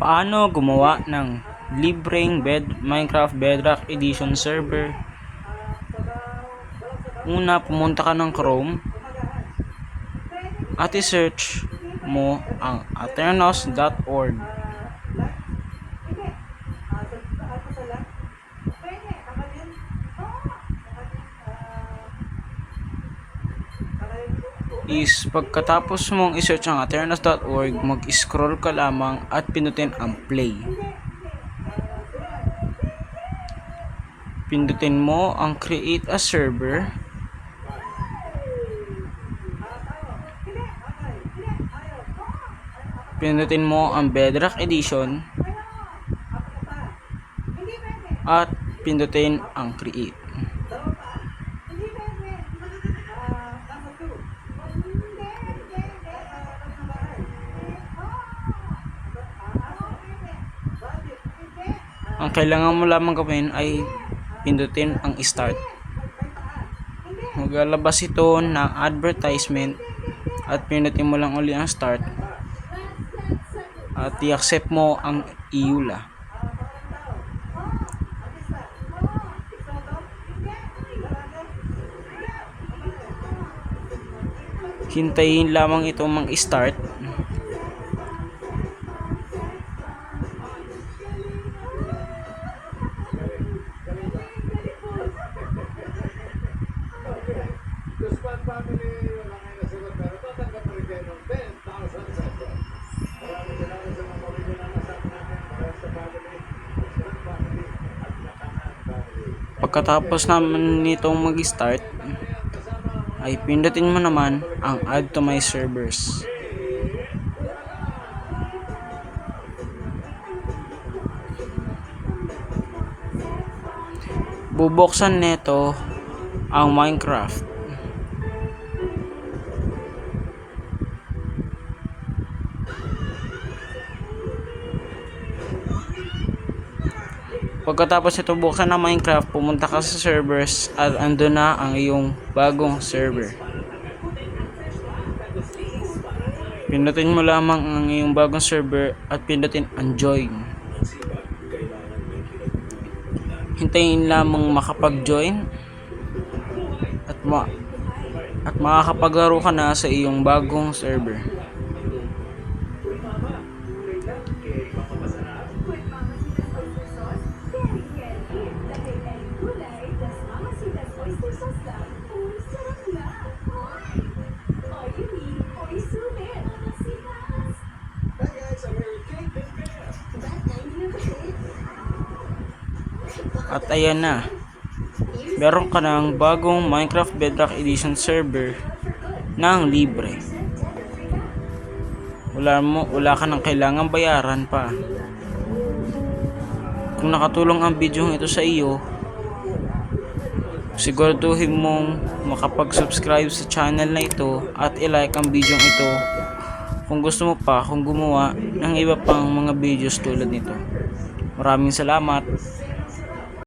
Paano gumawa ng libreng Minecraft Bedrock Edition server? Una, pumunta ka ng Chrome at i-search mo ang aternos.org. Pagkatapos mong i-search ang aternos.org, mag-scroll ka lamang at pinutin ang play. Pindutin mo ang create a server. Pindutin mo ang Bedrock Edition at pindutin ang create. Ang kailangan mo lamang gawin ay pindutin ang start. Maglalabas ito ng advertisement at pindutin mo lang uli ang start at i-accept mo ang EULA. Hintayin lamang ito mag-start. Pagkatapos naman nitong mag-start, ay pindutin mo naman ang add to my servers. Bubuksan nito ang Minecraft. Pagkatapos ito buksan ng Minecraft, pumunta ka sa servers at andun na ang iyong bagong server. Pindutin mo lamang ang iyong bagong server at pindutin ang join. Hintayin lamang makapag-join at makakapaglaro ka na sa iyong bagong server. At ayan na, meron ka ng bagong Minecraft Bedrock Edition server ng libre. Wala ka nang kailangang bayaran pa. Kung nakatulong ang video ito sa iyo, siguraduhin mong makapag-subscribe sa channel na ito at i-like ang video ito kung gusto mo pa gumawa ng iba pang mga videos tulad nito. Maraming salamat.